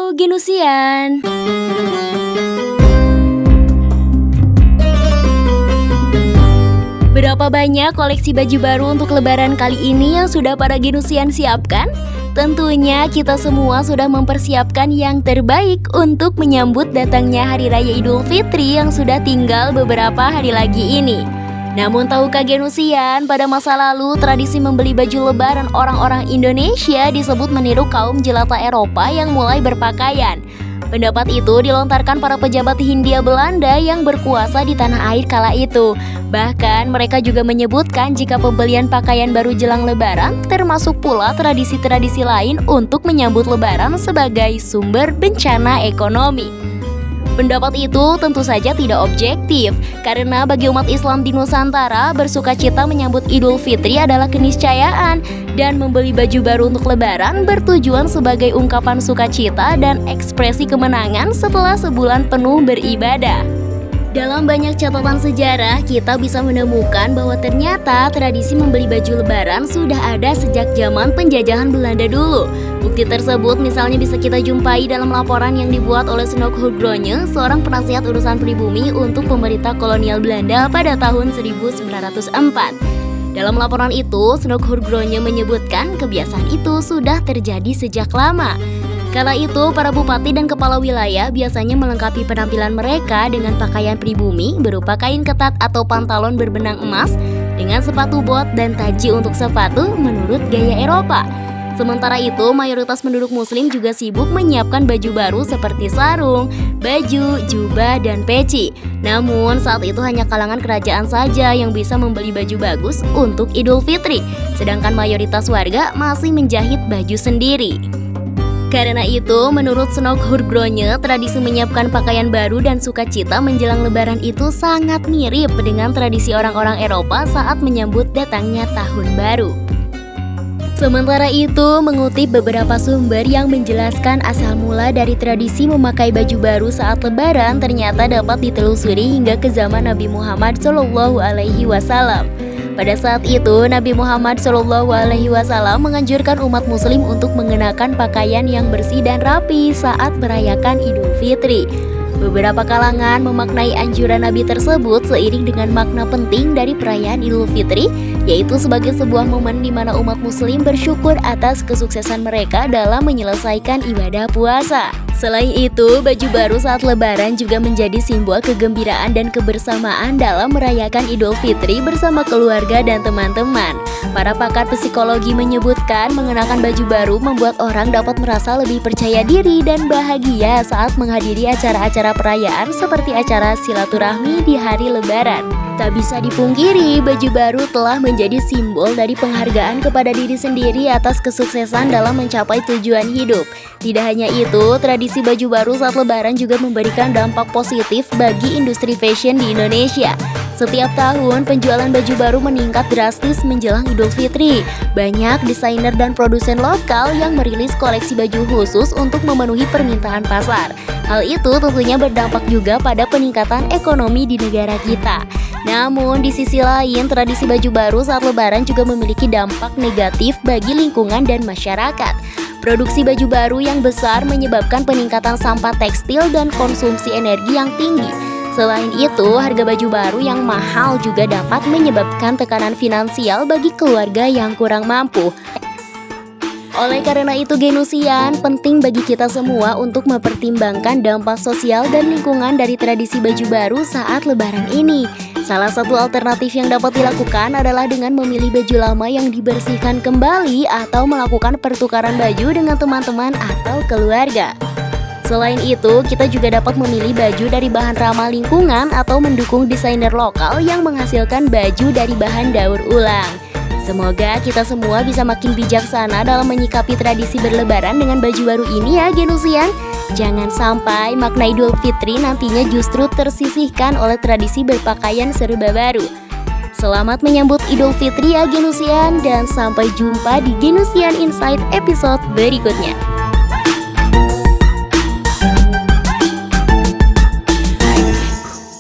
Halo Genusian. Berapa banyak koleksi baju baru untuk lebaran kali ini yang sudah para Genusian siapkan? Tentunya kita semua sudah mempersiapkan yang terbaik untuk menyambut datangnya Hari Raya Idul Fitri yang sudah tinggal beberapa hari lagi ini. Namun tahukah Genusian, pada masa lalu tradisi membeli baju lebaran orang-orang Indonesia disebut meniru kaum jelata Eropa yang mulai berpakaian. Pendapat itu dilontarkan para pejabat Hindia Belanda yang berkuasa di tanah air kala itu. Bahkan mereka juga menyebutkan jika pembelian pakaian baru jelang lebaran termasuk pula tradisi-tradisi lain untuk menyambut lebaran sebagai sumber bencana ekonomi. Pendapat itu tentu saja tidak objektif, karena bagi umat Islam di Nusantara, bersukacita menyambut Idul Fitri adalah keniscayaan, dan membeli baju baru untuk lebaran bertujuan sebagai ungkapan sukacita dan ekspresi kemenangan setelah sebulan penuh beribadah. Dalam banyak catatan sejarah, kita bisa menemukan bahwa ternyata tradisi membeli baju lebaran sudah ada sejak zaman penjajahan Belanda dulu. Bukti tersebut misalnya bisa kita jumpai dalam laporan yang dibuat oleh Snoek Hoortgronje, seorang penasihat urusan pribumi untuk pemerintah kolonial Belanda pada tahun 1904. Dalam laporan itu, Snoek Hoortgronje menyebutkan kebiasaan itu sudah terjadi sejak lama. Kala itu, para bupati dan kepala wilayah biasanya melengkapi penampilan mereka dengan pakaian pribumi berupa kain ketat atau pantalon berbenang emas dengan sepatu bot dan taji untuk sepatu menurut gaya Eropa. Sementara itu, mayoritas penduduk muslim juga sibuk menyiapkan baju baru seperti sarung, baju, jubah, dan peci. Namun, saat itu hanya kalangan kerajaan saja yang bisa membeli baju bagus untuk Idul Fitri, sedangkan mayoritas warga masih menjahit baju sendiri. Karena itu, menurut Snoek Hoortgronje, tradisi menyiapkan pakaian baru dan sukacita menjelang lebaran itu sangat mirip dengan tradisi orang-orang Eropa saat menyambut datangnya tahun baru. Sementara itu, mengutip beberapa sumber yang menjelaskan asal mula dari tradisi memakai baju baru saat lebaran ternyata dapat ditelusuri hingga ke zaman Nabi Muhammad SAW. Pada saat itu, Nabi Muhammad SAW menganjurkan umat muslim untuk mengenakan pakaian yang bersih dan rapi saat merayakan Idul Fitri. Beberapa kalangan memaknai anjuran Nabi tersebut seiring dengan makna penting dari perayaan Idul Fitri, yaitu sebagai sebuah momen di mana umat muslim bersyukur atas kesuksesan mereka dalam menyelesaikan ibadah puasa. Selain itu, baju baru saat lebaran juga menjadi simbol kegembiraan dan kebersamaan dalam merayakan Idul Fitri bersama keluarga dan teman-teman. Para pakar psikologi menyebutkan mengenakan baju baru membuat orang dapat merasa lebih percaya diri dan bahagia saat menghadiri acara-acara perayaan seperti acara silaturahmi di hari lebaran. Tak bisa dipungkiri, baju baru telah menjadi simbol dari penghargaan kepada diri sendiri atas kesuksesan dalam mencapai tujuan hidup. Tidak hanya itu, tradisi baju baru saat lebaran juga memberikan dampak positif bagi industri fashion di Indonesia. Setiap tahun, penjualan baju baru meningkat drastis menjelang Idul Fitri. Banyak desainer dan produsen lokal yang merilis koleksi baju khusus untuk memenuhi permintaan pasar. Hal itu tentunya berdampak juga pada peningkatan ekonomi di negara kita. Namun, di sisi lain, tradisi baju baru saat lebaran juga memiliki dampak negatif bagi lingkungan dan masyarakat. Produksi baju baru yang besar menyebabkan peningkatan sampah tekstil dan konsumsi energi yang tinggi. Selain itu, harga baju baru yang mahal juga dapat menyebabkan tekanan finansial bagi keluarga yang kurang mampu. Oleh karena itu, Genusian, penting bagi kita semua untuk mempertimbangkan dampak sosial dan lingkungan dari tradisi baju baru saat lebaran ini. Salah satu alternatif yang dapat dilakukan adalah dengan memilih baju lama yang dibersihkan kembali atau melakukan pertukaran baju dengan teman-teman atau keluarga. Selain itu, kita juga dapat memilih baju dari bahan ramah lingkungan atau mendukung desainer lokal yang menghasilkan baju dari bahan daur ulang. Semoga kita semua bisa makin bijaksana dalam menyikapi tradisi berlebaran dengan baju baru ini ya Genusian. Jangan sampai makna Idul Fitri nantinya justru tersisihkan oleh tradisi berpakaian serba baru. Selamat menyambut Idul Fitri ya Genusian, dan sampai jumpa di Genusian Insight episode berikutnya.